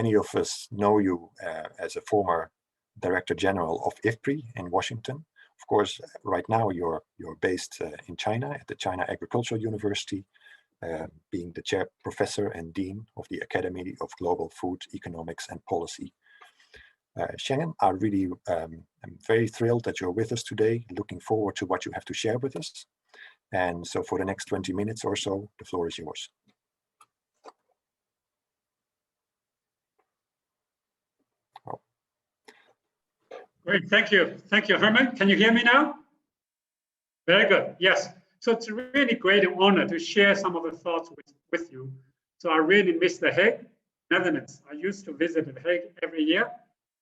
Many of us know you as a former Director General of IFPRI in Washington. Of course, right now you're based in China at the China Agricultural University, being the chair professor and dean of the Academy of Global Food Economics and Policy. Shenggen, I'm very thrilled that you're with us today. Looking forward to what you have to share with us. And so for the next 20 minutes or so, the floor is yours. Oh. Great, thank you. Thank you, Herman. Can you hear me now? Very good, yes. So it's a really great honor to share some of the thoughts with you. So I really miss The Hague, Netherlands. I used to visit The Hague every year,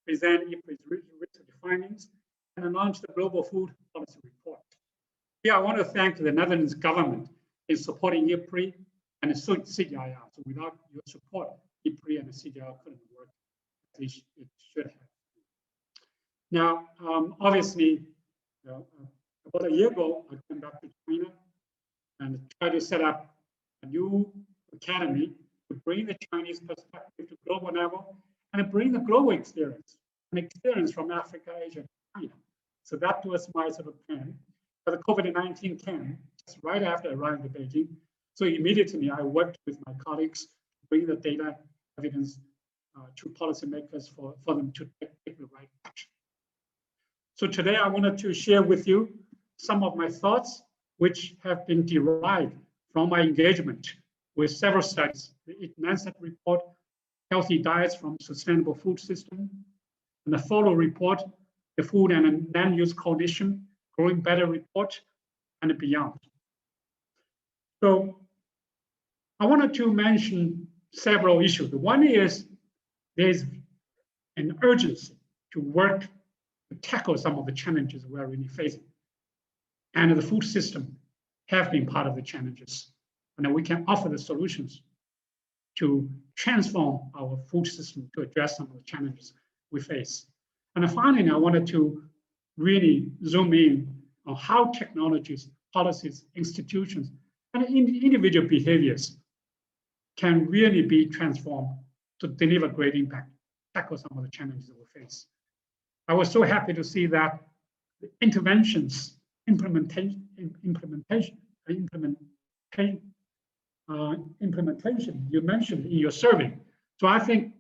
present IFPRI's research findings, and announce the Global Food Policy Report. Here, I want to thank the Netherlands government in supporting IFPRI and the CGIAR. So without your support, IFPRI and the CGIAR couldn't work as it should have. Now, obviously, about a year ago, I came back to China and tried to set up a new academy to bring the Chinese perspective to global level and bring the global experience, an experience from Africa, Asia, and China. So that was my sort of plan. But the COVID-19 came just right after I arrived in Beijing. So immediately I worked with my colleagues to bring the data evidence to policymakers for them to take the right action. So today I wanted to share with you some of my thoughts, which have been derived from my engagement with several studies, the Lancet report, Healthy Diets from Sustainable Food System, and the follow report, the Food and Land Use Coalition, Growing Better report, and beyond. So I wanted to mention several issues. One is there's an urgency to work to tackle some of the challenges we're really facing. And the food system have been part of the challenges. And we can offer the solutions to transform our food system to address some of the challenges we face. And finally, I wanted to really zoom in on how technologies, policies, institutions, and individual behaviors can really be transformed to deliver great impact, tackle some of the challenges we face. I was so happy to see that the interventions, implementation you mentioned in your survey. So I think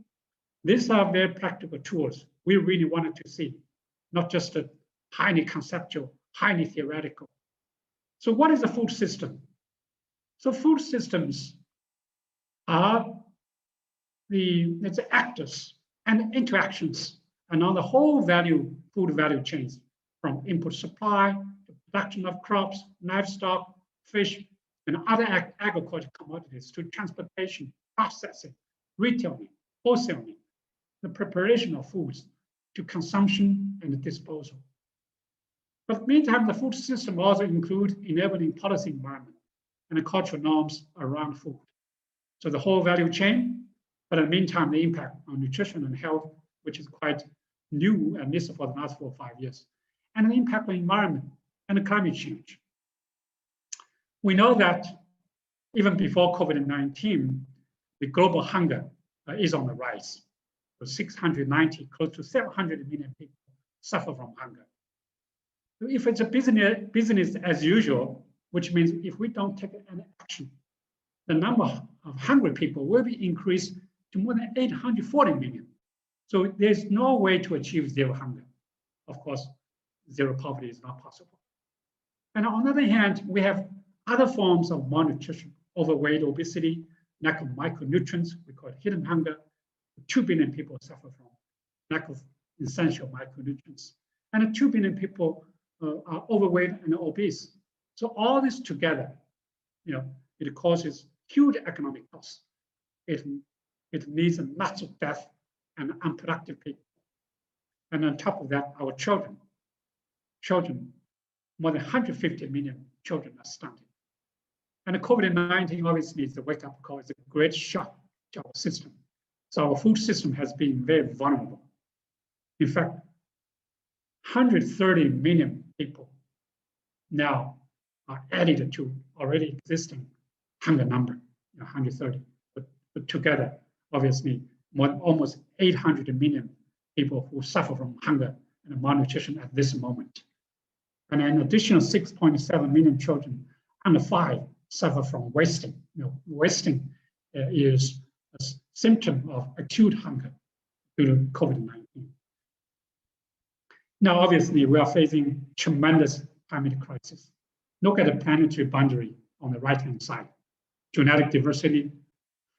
these are very practical tools we really wanted to see, not just a highly conceptual, highly theoretical. So what is a food system? So food systems are the actors and interactions along the whole food value chains, from input supply, to production of crops, livestock, fish, and other agricultural commodities, to transportation, processing, retailing, wholesaling, the preparation of foods, to consumption and disposal. But meantime, the food system also includes enabling policy environment and the cultural norms around food. So the whole value chain, but in the meantime, the impact on nutrition and health, which is quite new, at least for the last 4 or 5 years, and the impact on the environment and the climate change. We know that even before COVID-19, the global hunger is on the rise. So 690, close to 700 million people suffer from hunger. If it's a business as usual, which means if we don't take any action, the number of hungry people will be increased to more than 840 million. So there's no way to achieve zero hunger. Of course, zero poverty is not possible. And on the other hand, we have other forms of malnutrition, overweight, obesity, lack of micronutrients, we call it hidden hunger. 2 billion people suffer from lack of essential micronutrients. And 2 billion people are overweight and obese. So all this together, it causes huge economic costs. It leads to lots of death and unproductive people. And on top of that, our children, more than 150 million children are stunted. And the COVID-19 obviously is a wake-up call, it's a great shock to our system. So our food system has been very vulnerable. In fact, 130 million people now are added to already existing hunger number, 130. But together, obviously, almost 800 million people who suffer from hunger and malnutrition at this moment. And an additional 6.7 million children under 5 suffer from wasting. Wasting is a symptom of acute hunger due to COVID-19. Now, obviously, we are facing tremendous climate crisis. Look at the planetary boundary on the right-hand side. Genetic diversity,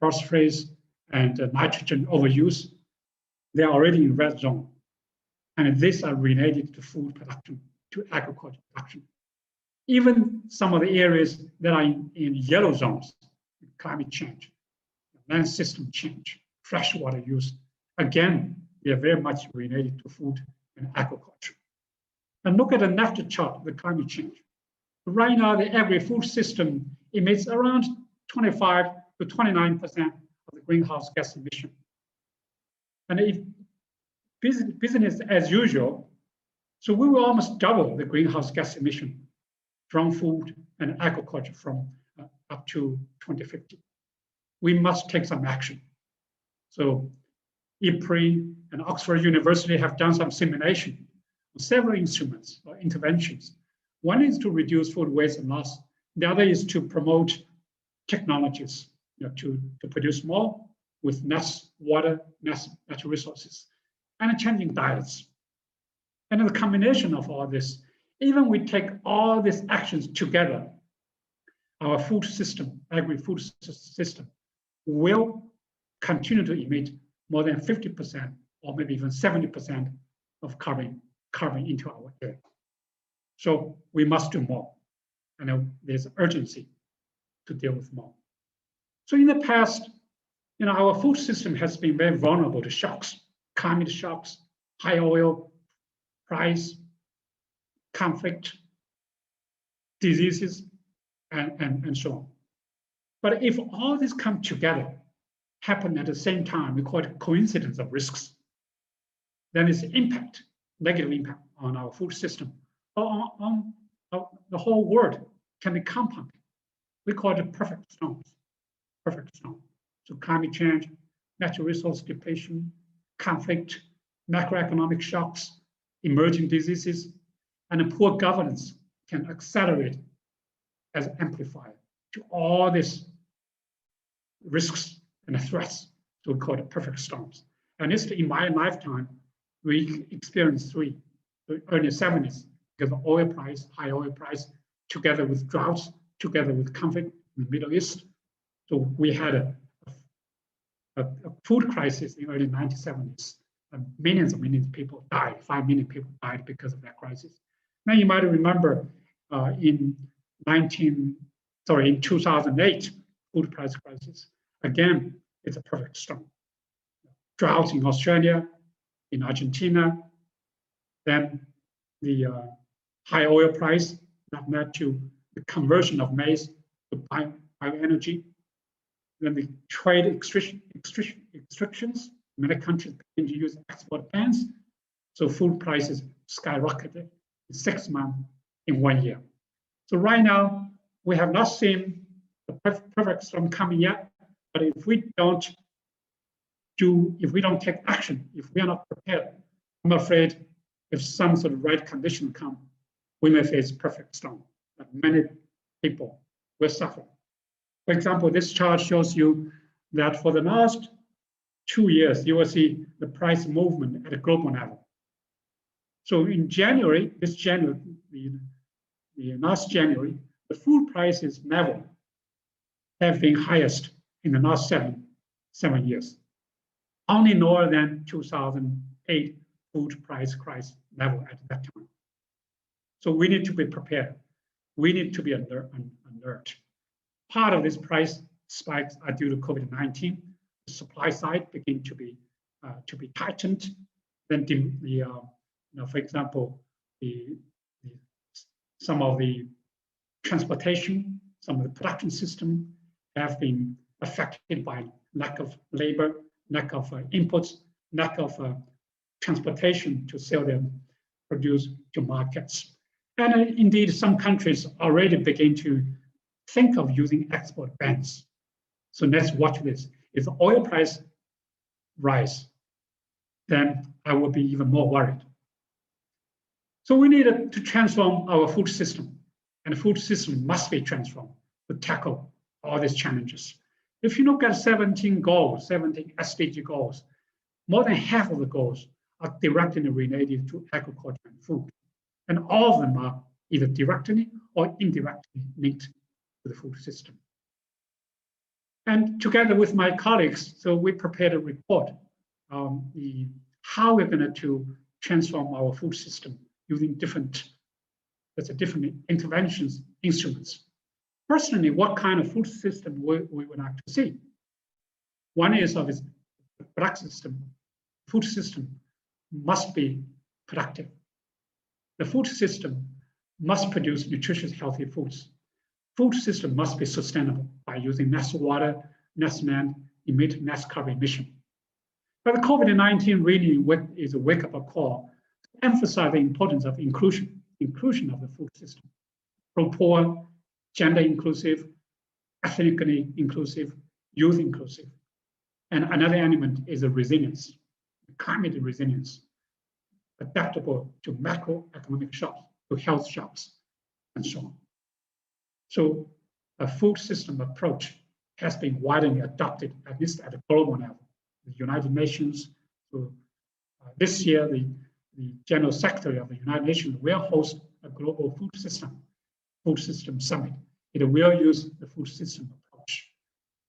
phosphorus, and nitrogen overuse, they are already in red zone. And these are related to food production, to agriculture production. Even some of the areas that are in yellow zones, climate change, land system change, freshwater use, again, they are very much related to food and agriculture. And look at the left chart, the climate change. Right now, the agri-food system emits around 25 to 29% of the greenhouse gas emission. And if business as usual, so we will almost double the greenhouse gas emission from food and agriculture from up to 2050. We must take some action. So IPRI and Oxford University have done some simulation of several instruments or interventions. One is to reduce food waste and loss. The other is to promote technologies to produce more with less water, less natural resources, and changing diets. And the combination of all this, even we take all these actions together, our food system, agri-food system, will continue to emit more than 50% or maybe even 70% of carbon into our air. So we must do more. And there's urgency to deal with more. So in the past, our food system has been very vulnerable to shocks, climate shocks, high oil price, conflict, diseases, and so on. But if all this come together, happen at the same time, we call it coincidence of risks, then its impact, negative impact on our food system, or on the whole world can be compounded. We call it perfect storms, perfect storm. So climate change, natural resource depletion, conflict, macroeconomic shocks, emerging diseases, and poor governance can accelerate as amplifier to all these risks and threats. So we call it perfect storms. And it's in my lifetime, we experienced 3, the early 70s, because of oil price, high oil price, together with droughts, together with conflict in the Middle East. So we had a food crisis in the early 1970s. Millions of people died, 5 million people died because of that crisis. Now you might remember in 2008, food price crisis. Again, it's a perfect storm. Droughts in Australia, in Argentina, then the high oil price that led to the conversion of maize to bioenergy. Then the trade restrictions, many countries begin to use export bans. So food prices skyrocketed in 6 months, in 1 year. So right now, we have not seen the perfect storm coming yet, but if we don't take action, if we are not prepared, I'm afraid if some sort of right condition come, we may face perfect storm. But many people will suffer. For example, this chart shows you that for the last 2 years, you will see the price movement at a global level. So in January, the last January, the food prices level have been highest in the last seven years, only lower than 2008 food price crisis level at that time. So we need to be prepared. We need to be alert. Part of this price spikes are due to COVID-19. The supply side begin to be tightened. Then for example, some of the transportation, some of the production system have been affected by lack of labor, lack of inputs, lack of transportation to sell their produce to markets. And indeed, some countries already begin to think of using export bans. So let's watch this. If the oil price rise, then I will be even more worried. So we need to transform our food system, and the food system must be transformed to tackle all these challenges. If you look at 17 goals, 17 SDG goals, more than half of the goals are directly related to agriculture and food. And all of them are either directly or indirectly linked to the food system. And together with my colleagues, so we prepared a report on how we're going to transform our food system using different interventions, instruments. Personally, what kind of food system we would like to see? One is of its product system. Food system must be productive. The food system must produce nutritious, healthy foods. Food system must be sustainable by using less water, less land, emit less carbon emission. But the COVID-19 really is a wake-up call to emphasize the importance of inclusion of the food system. From poor, gender inclusive, ethnically inclusive, youth inclusive. And another element is the resilience, climate resilience, adaptable to macroeconomic shocks, to health shocks, and so on. So a food system approach has been widely adopted, at least at a global level. The United Nations, so this year, the General Secretary of the United Nations will host a global food system summit. It will use the food system approach.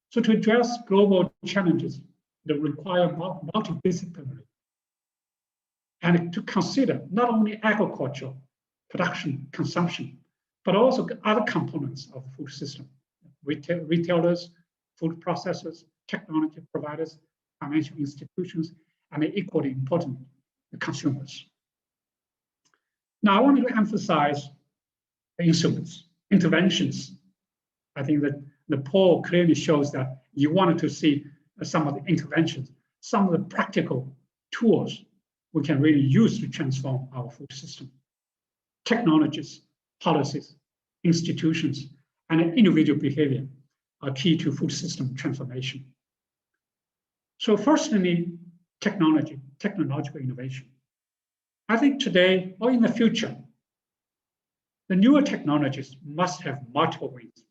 So to address global challenges that require multidisciplinary and to consider not only agriculture, production, consumption, but also other components of the food system, retailers, food processors, technology providers, financial institutions, and equally important, the consumers. Now, I want to emphasize the instruments, interventions. I think that the poll clearly shows that you wanted to see some of the interventions, some of the practical tools we can really use to transform our food system. Technologies, policies, institutions, and individual behavior are key to food system transformation. So firstly, technological innovation. I think today or in the future, the newer technologies must have multiple wins.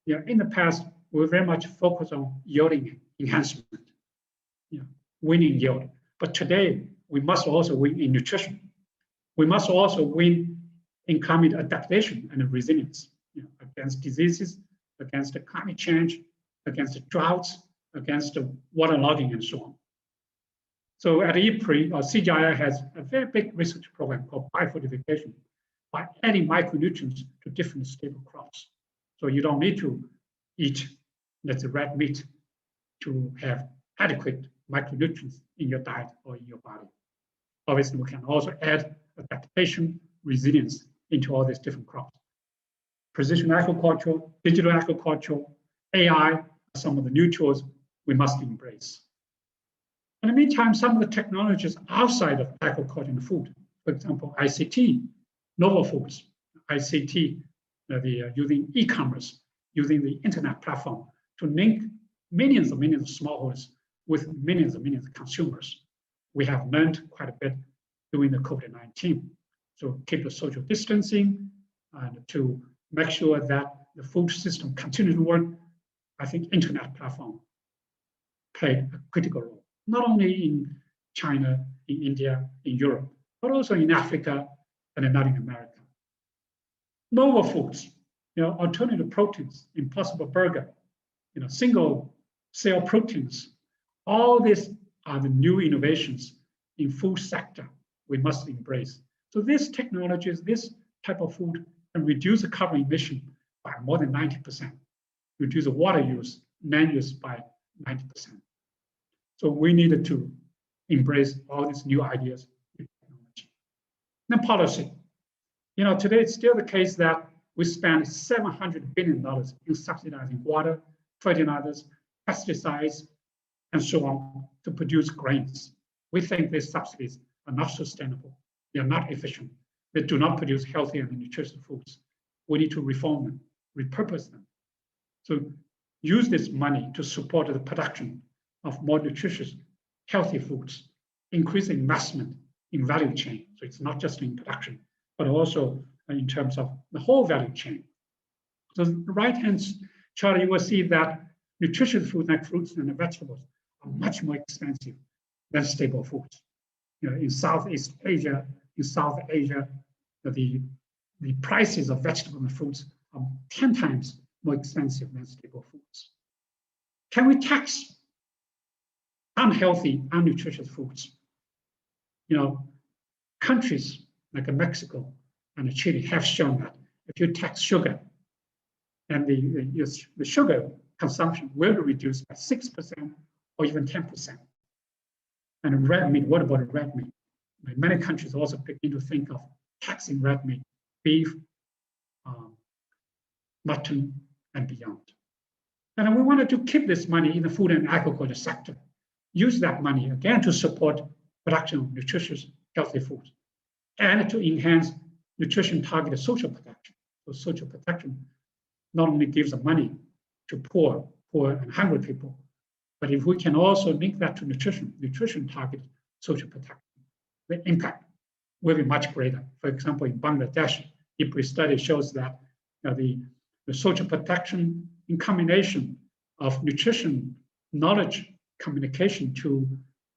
In the past, we were very much focused on yielding enhancement, winning yield. But today, we must also win in nutrition. We must also win in climate adaptation and resilience against diseases, against the climate change, against the droughts, against the waterlogging, and so on. So at IPRI, CGI has a very big research program called biofortification, by adding micronutrients to different staple crops. So you don't need to eat, let's say, red meat to have adequate micronutrients in your diet or in your body. Obviously, we can also add adaptation, resilience into all these different crops. Precision agriculture, digital agriculture, AI are some of the new tools we must embrace. In the meantime, some of the technologies outside of agriculture and food, for example, ICT, novel foods, ICT, using e-commerce, using the internet platform to link millions and millions of smallholders with millions and millions of consumers. We have learned quite a bit during the COVID-19. So keep the social distancing and to make sure that the food system continues to work. I think internet platform played a critical role, not only in China, in India, in Europe, but also in Africa and in Latin America. Novel foods, alternative proteins, Impossible Burger, single cell proteins. All these are the new innovations in food sector we must embrace. So these technologies, this type of food can reduce the carbon emission by more than 90%, reduce the water use, land use by 90%. So we needed to embrace all these new ideas in technology. Then policy. Today it's still the case that we spend $700 billion in subsidizing water, fertilizers, pesticides, and so on to produce grains. We think these subsidies are not sustainable. They are not efficient. They do not produce healthy and nutritious foods. We need to reform them, repurpose them. So use this money to support the production of more nutritious, healthy foods, increase investment in value chain. So it's not just in production, but also in terms of the whole value chain. So the right-hand chart, you will see that nutritious food like fruits and vegetables are much more expensive than staple foods. In Southeast Asia, the prices of vegetables and fruits are 10 times more expensive than staple foods. Can we tax unhealthy, unnutritious foods? Countries like Mexico and Chile have shown that if you tax sugar, then the sugar consumption will be reduced by 6% or even 10%. And red meat, what about red meat? Many countries also begin to think of taxing red meat, beef, mutton, and beyond. And we wanted to keep this money in the food and agriculture sector, use that money again to support production of nutritious, healthy foods, and to enhance nutrition targeted social protection. So social protection not only gives the money to poor and hungry people, but if we can also link that to nutrition targeted social protection, the impact will be much greater. For example, in Bangladesh, IPRI study shows that the social protection in combination of nutrition, knowledge, communication to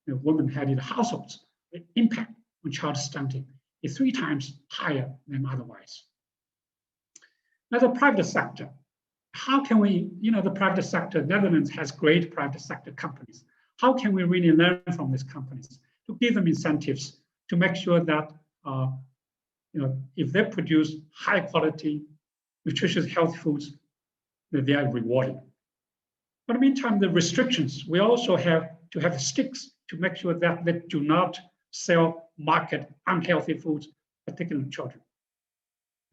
women-headed households, the impact on child stunting is 3 times higher than otherwise. Now, the private sector. How can we, the private sector, Netherlands has great private sector companies. How can we really learn from these companies to give them incentives to make sure that, if they produce high quality, nutritious, healthy foods, that they are rewarded. But in the meantime, the restrictions, we also have to have sticks to make sure that they do not sell, market unhealthy foods, particularly children.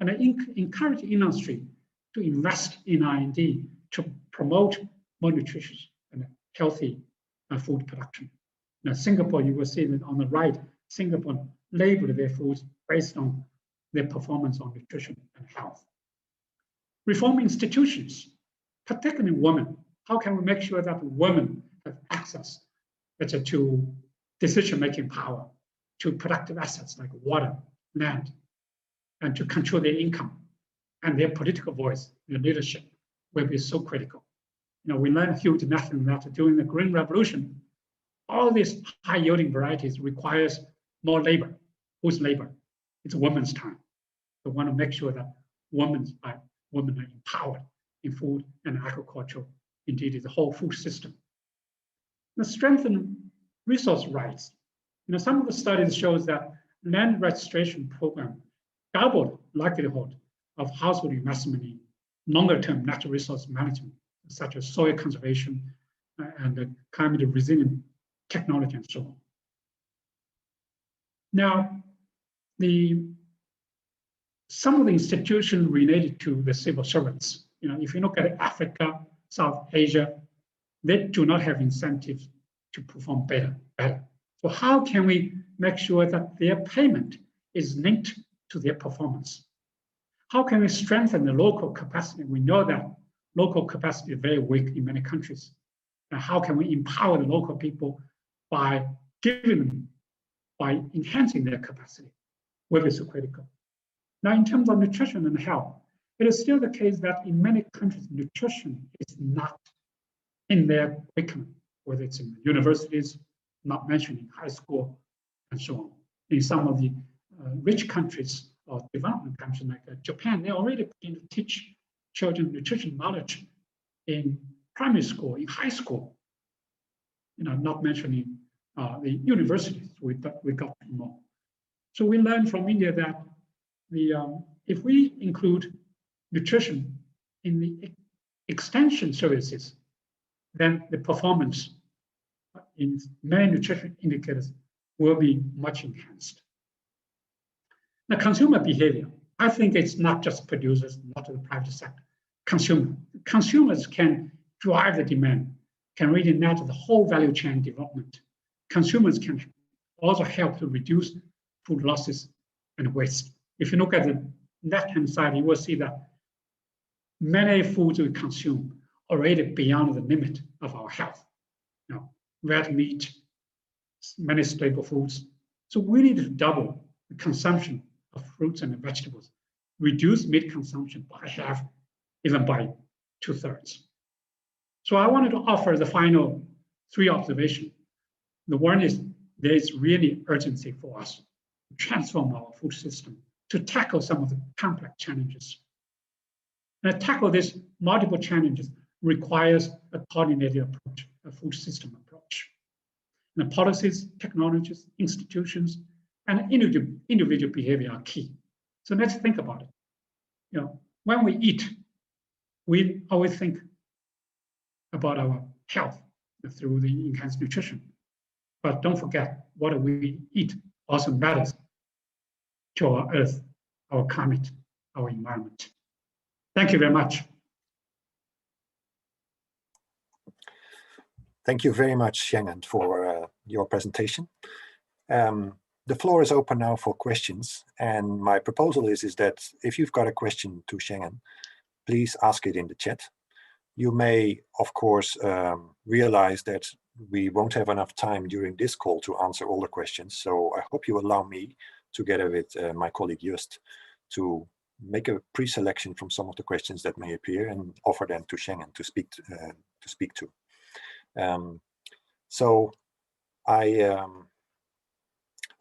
And I encourage industry to invest in R&D to promote more nutritious and healthy food production. Now, Singapore, you will see that on the right, Singapore labeled their foods based on their performance on nutrition and health. Reform institutions, particularly women. How can we make sure that women have access to decision-making power, to productive assets like water, land, and to control their income and their political voice, their leadership will be so critical. We learned huge lesson that during the Green Revolution, all these high-yielding varieties requires more labor. Whose labor? It's women's time. So we want to make sure that women are empowered in food and agriculture, indeed the whole food system. The strengthen resource rights. Some of the studies shows that land registration program doubled likelihood of household investment in longer-term natural resource management, such as soil conservation and climate resilient technology and so on. Now, some of the institutions related to the civil servants, if you look at Africa, South Asia, they do not have incentives to perform better. So how can we make sure that their payment is linked to their performance? How can we strengthen the local capacity? We know that local capacity is very weak in many countries. And how can we empower the local people by enhancing their capacity? Will be so critical. Now, in terms of nutrition and health, it is still the case that in many countries, nutrition is not in their curriculum, whether it's in universities, not mentioned in high school, and so on. In some of the rich countries or development countries like Japan, they already begin to teach children nutrition knowledge in primary school, in high school. Not mentioning the universities, we got more. So we learned from India that if we include nutrition in the extension services, then the performance in many nutrition indicators will be much enhanced. Now, consumer behavior, I think it's not just producers, not the private sector. Consumers can drive the demand, can really nurture the whole value chain development. Consumers can also help to reduce food losses and waste. If you look at the left-hand side, you will see that many foods we consume already beyond the limit of our health. Red meat, many staple foods. So we need to double the consumption of fruits and vegetables, reduce meat consumption by half, even by 2/3. So I wanted to offer the final 3 observations. The one is there is really urgency for us to transform our food system to tackle some of the complex challenges. And to tackle these multiple challenges requires a coordinated approach, a food system approach. And the policies, technologies, institutions, and individual behavior are key. So let's think about it. When we eat, we always think about our health through the enhanced nutrition. But don't forget, what we eat also matters to our earth, our climate, our environment. Thank you very much. Thank you very much, Shenggen, for your presentation. The floor is open now for questions. And my proposal is that if you've got a question to Shenggen, please ask it in the chat. You may, of course, realize that we won't have enough time during this call to answer all the questions. So I hope you allow me, together with my colleague Just, to make a pre-selection from some of the questions that may appear and offer them to Shenggen to speak to. So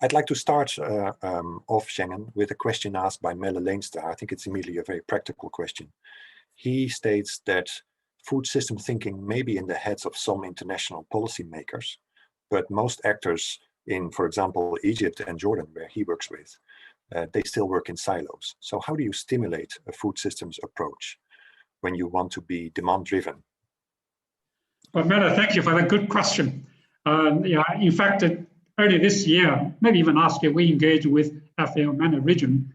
I'd like to start off, Shenggen, with a question asked by Melle Leenstra. I think it's immediately a very practical question. He states that food system thinking may be in the heads of some international policymakers, but most actors in, for example, Egypt and Jordan, where he works with, they still work in silos. So how do you stimulate a food systems approach when you want to be demand-driven? Well, Mela, thank you for that good question. In fact, earlier this year, maybe even last year, we engaged with FAO MENA region,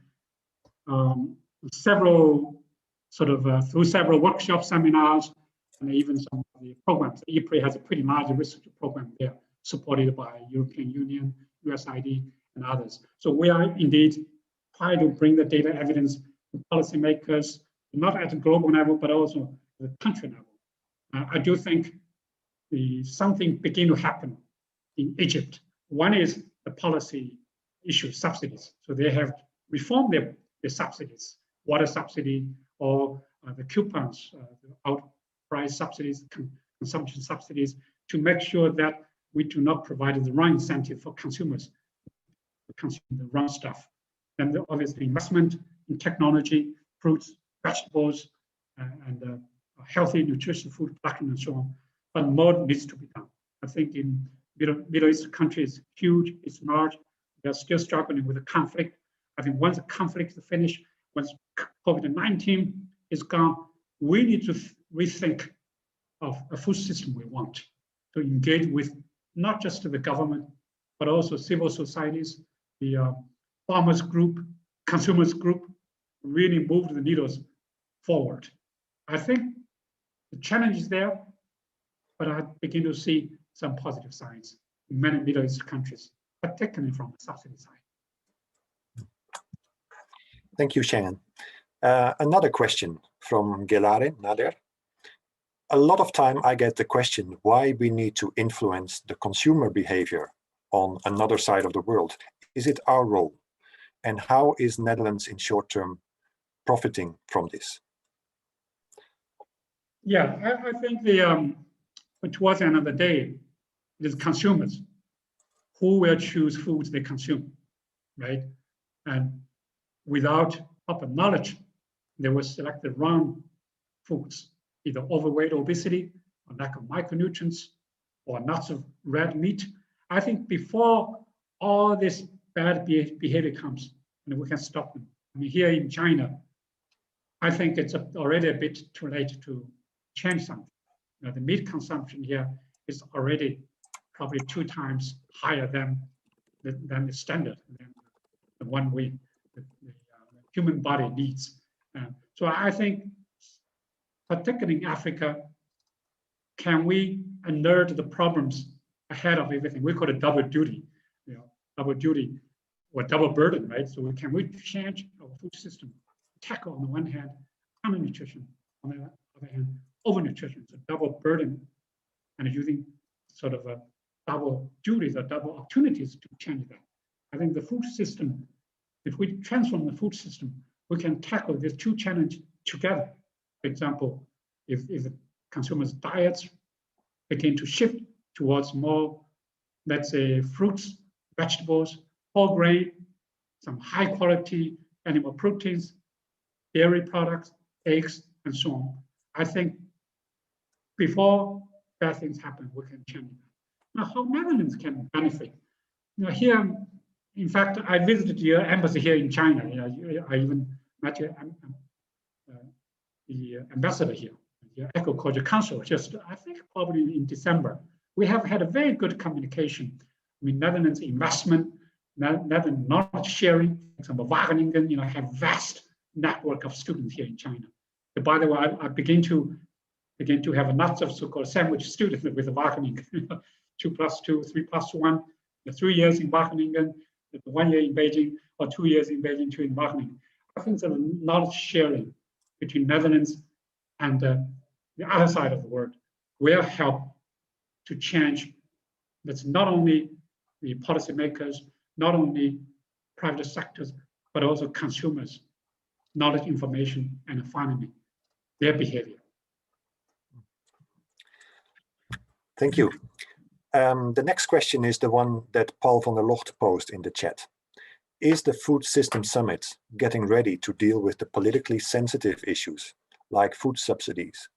through several workshop seminars, and even some of the programs. IPRI has a pretty large research program there, supported by European Union, USAID, and others. So we are indeed trying to bring the data evidence to policymakers, not at the global level, but also at the country level. I do think something begin to happen in Egypt. One is the policy issue, subsidies. So they have reformed their subsidies, water subsidy, or the coupons, the outprice subsidies, consumption subsidies, to make sure that we do not provide the wrong incentive for consumers to consume the wrong stuff. And obviously investment in technology, fruits, vegetables, and healthy, nutritious food production and so on. But more needs to be done. I think in Middle East countries, huge, it's large. They're still struggling with the conflict. I think once the conflict is finished, once COVID-19 is gone, we need to rethink of a food system we want to engage with not just the government, but also civil societies, the farmers group, consumers group, really move the needles forward. I think the challenge is there, but I begin to see some positive signs in many Middle East countries, particularly from the subsidy side. Thank you, Shenggen. Another question from Gelare Nader. A lot of time I get the question why we need to influence the consumer behavior on another side of the world. Is it our role? And how is Netherlands in short term profiting from this? Yeah, I think towards the end of the day, it is consumers who will choose foods they consume, right? And without proper knowledge, they will select the wrong foods, either overweight, obesity, or lack of micronutrients, or lots of red meat. I think before all this bad behavior comes, and we can stop them. I mean, here in China, I think it's already a bit too late to change something. The meat consumption here is already probably 2 times higher than the standard, than the one the human body needs. So I think, particularly in Africa, can we alert the problems ahead of everything? We call it double duty, double duty or double burden, right? So can we change our food system, tackle on the one hand undernutrition, on the other hand overnutrition, so double burden, and using sort of double duties or double opportunities to change that. I think the food system, if we transform the food system, we can tackle these two challenges together. For example, if the consumers' diets begin to shift towards more, let's say, fruits, vegetables, whole grain, some high quality animal proteins, dairy products, eggs, and so on. I think before bad things happen, we can change that. Now, how Netherlands can benefit? Here, in fact, I visited your embassy here in China. I even met the ambassador here, the Agriculture Council, just I think probably in December. We have had a very good communication. I mean, Netherlands investment, Netherlands knowledge sharing. For example, Wageningen, have vast network of students here in China. But by the way, I begin to have lots of so-called sandwich students with Wageningen, 2+2, 3+1, 3 years in Wageningen, 1 year in Beijing, or 2 years in Beijing, 2 in Wageningen. I think the knowledge sharing between Netherlands and the other side of the world will help to change. That's not only the policymakers, not only private sectors, but also consumers, knowledge, information, and finally, their behavior. Thank you. The next question is the one that Paul van der Locht posed in the chat. Is the Food System Summit getting ready to deal with the politically sensitive issues like food subsidies?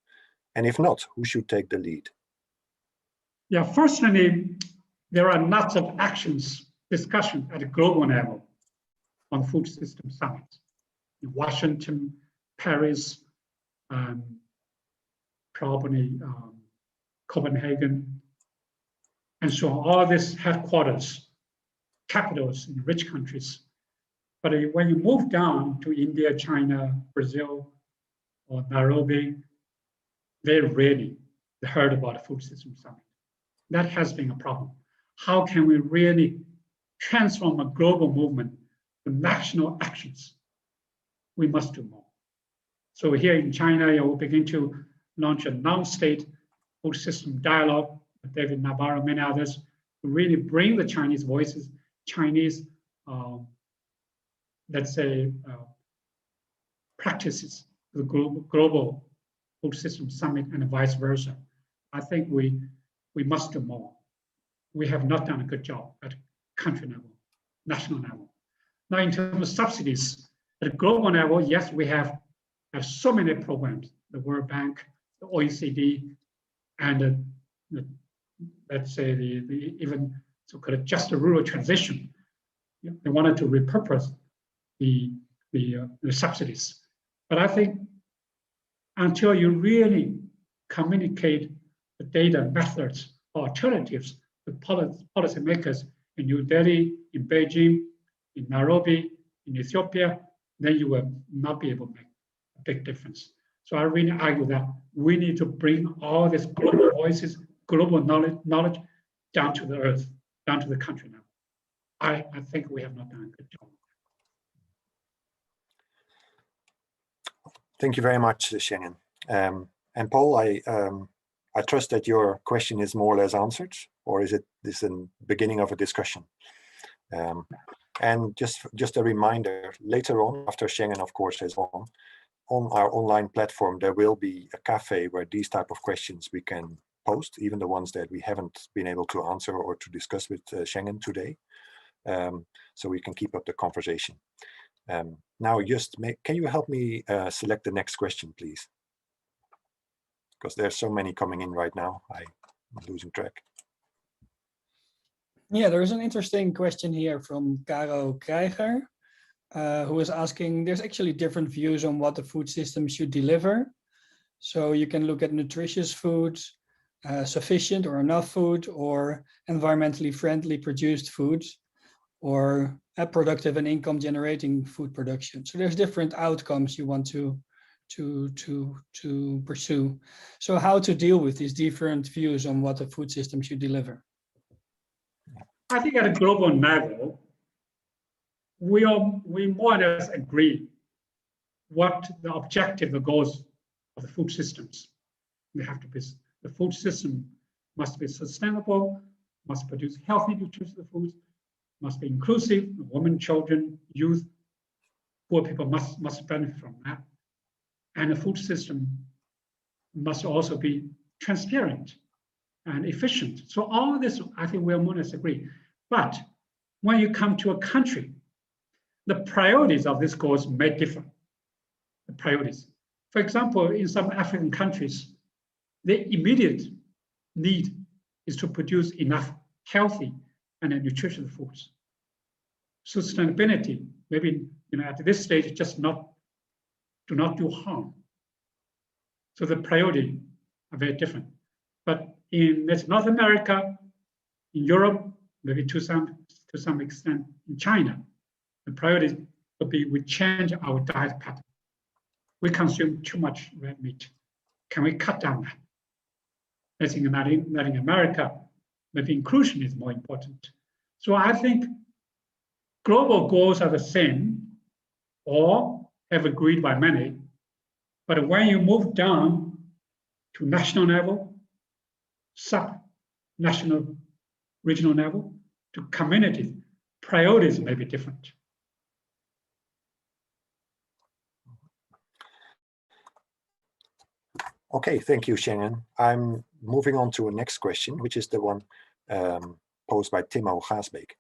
And if not, who should take the lead? Yeah, firstly, there are lots of actions, discussion at a global level on Food System Summit. In Washington, Paris, probably Copenhagen, and so on. All these headquarters, capitals in rich countries. But when you move down to India, China, Brazil, or Nairobi, they rarely heard about the Food System Summit. That has been a problem. How can we really transform a global movement to national actions? We must do more. So here in China, we'll begin to launch a non-state food system dialogue with David Navarro and many others to really bring the Chinese voices, Chinese, let's say, practices to the global food system summit and vice versa. I think we must do more. We have not done a good job at country level, national level. Now, in terms of subsidies, at a global level, yes, we have so many programs, the World Bank, the OECD, and let's say the even so-called just a rural transition. They wanted to repurpose the subsidies. But I think until you really communicate the data, methods, or alternatives to policymakers in New Delhi, in Beijing, in Nairobi, in Ethiopia, then you will not be able to make a big difference. So I really argue that we need to bring all these global voices, global knowledge down to the earth, down to the country now. I think we have not done a good job. Thank you very much, Shenggen. And Paul, I trust that your question is more or less answered, or is this the beginning of a discussion? And just a reminder, later on, after Shenggen, of course, is on our online platform, there will be a cafe where these type of questions we can post, even the ones that we haven't been able to answer or to discuss with Shenggen today. So we can keep up the conversation. Now, can you help me select the next question, please? Because there's so many coming in right now, I'm losing track. Yeah, there is an interesting question here from Caro Krijger, who is asking, there's actually different views on what the food system should deliver. So you can look at nutritious foods, sufficient or enough food, or environmentally friendly produced foods, or productive and income generating food production. So there's different outcomes you want to pursue. So how to deal with these different views on what the food system should deliver? I think at a global level, we more or less agree what the objective, the goals of the food systems. They have to be, the food system must be sustainable, must produce healthy, nutritious foods, must be inclusive, women, children, youth, poor people must benefit from that. And the food system must also be transparent and efficient. So all of this, I think we'll more or less agree. But when you come to a country, the priorities of these goals may differ. The priorities. For example, in some African countries, the immediate need is to produce enough healthy and nutritious foods. Sustainability, maybe at this stage, just do not do harm. So the priorities are very different. But in North America, in Europe, maybe to some extent in China, the priorities would be we change our diet pattern. We consume too much red meat. Can we cut down that? I think in Latin America, maybe inclusion is more important. So I think global goals are the same or have agreed by many. But when you move down to national level, sub-national, regional level, to communities, priorities may be different. Okay, thank you, Shenggen. I'm moving on to a next question, which is the one posed by Timo Gaasbeek.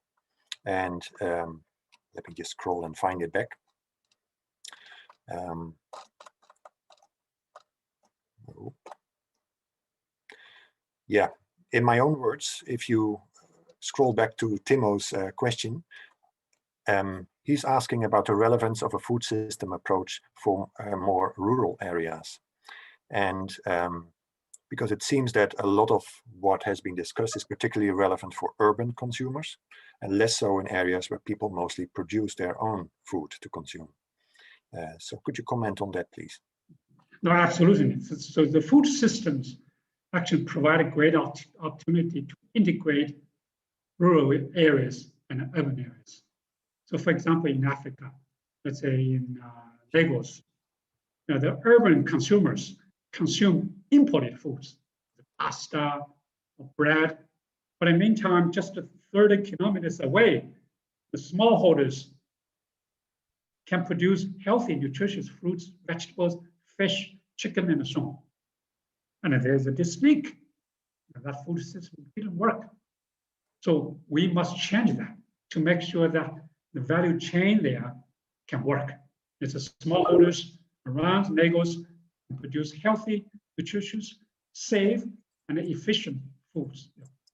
And let me just scroll and find it back. Yeah, in my own words, if you scroll back to Timo's question, he's asking about the relevance of a food system approach for more rural areas. And because it seems that a lot of what has been discussed is particularly relevant for urban consumers and less so in areas where people mostly produce their own food to consume. So could you comment on that, please? No, absolutely. So the food systems actually provide a great opportunity to integrate rural areas and urban areas. So for example, in Africa, let's say in Lagos, the urban consumers consume imported foods, pasta or bread. But in the meantime, just 30 kilometers away, the smallholders can produce healthy, nutritious fruits, vegetables, fish, chicken, and so on. And there's a dispute that food system didn't work. So we must change that to make sure that the value chain there can work. It's the smallholders around Lagos can produce healthy, nutritious, safe, and efficient foods,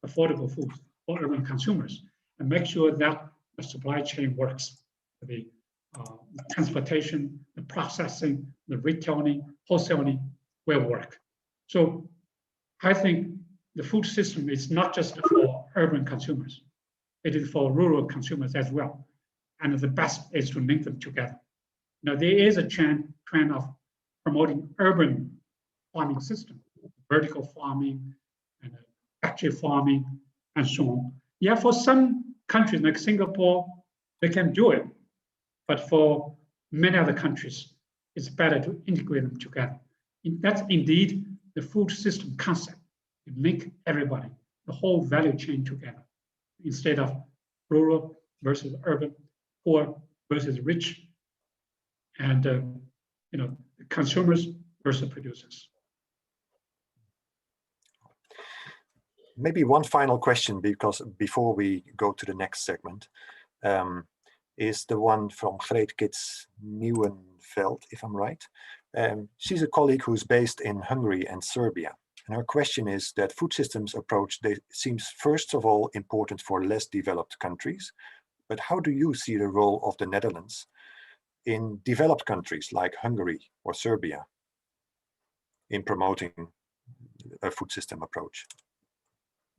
affordable foods for urban consumers, and make sure that the supply chain works. The transportation, the processing, the retailing, wholesaling will work. So I think the food system is not just for urban consumers, it is for rural consumers as well. And the best is to link them together. Now, there is a trend of promoting urban farming system, vertical farming and factory farming and so on. Yeah, for some countries like Singapore, they can do it. But for many other countries, it's better to integrate them together. That's indeed the food system concept. You link everybody, the whole value chain together, instead of rural versus urban, poor versus rich, and consumers versus producers. Maybe one final question, because before we go to the next segment, is the one from Gretkits Nieuwenveld, if I'm right. She's a colleague who's based in Hungary and Serbia. And her question is that food systems approach seems first of all important for less developed countries, but how do you see the role of the Netherlands in developed countries like Hungary or Serbia in promoting a food system approach?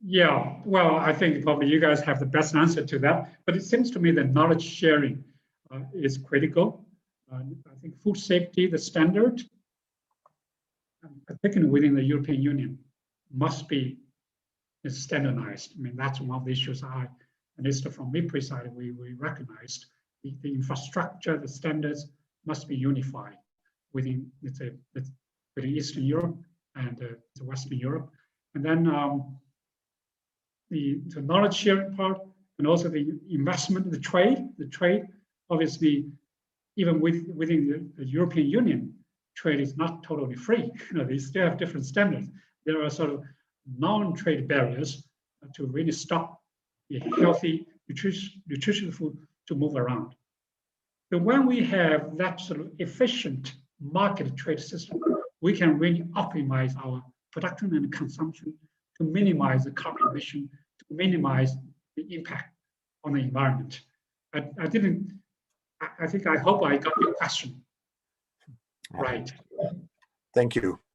Yeah, well, I think probably you guys have the best answer to that, but it seems to me that knowledge sharing is critical. I think food safety, the standard, particularly within the European Union, must be standardized. I mean, that's one of the issues at least from MIPRI side, we recognized the infrastructure, the standards must be unified within, let's say, within Eastern Europe and Western Europe. And then the knowledge sharing part, and also the investment, the trade. Obviously, even within the European Union, trade is not totally free. They still have different standards. There are sort of non-trade barriers to really stop the healthy, nutritious food to move around. But when we have that sort of efficient market trade system, we can really optimize our production and consumption to minimize the carbon emission, to minimize the impact on the environment. I hope I got your question right. Thank you.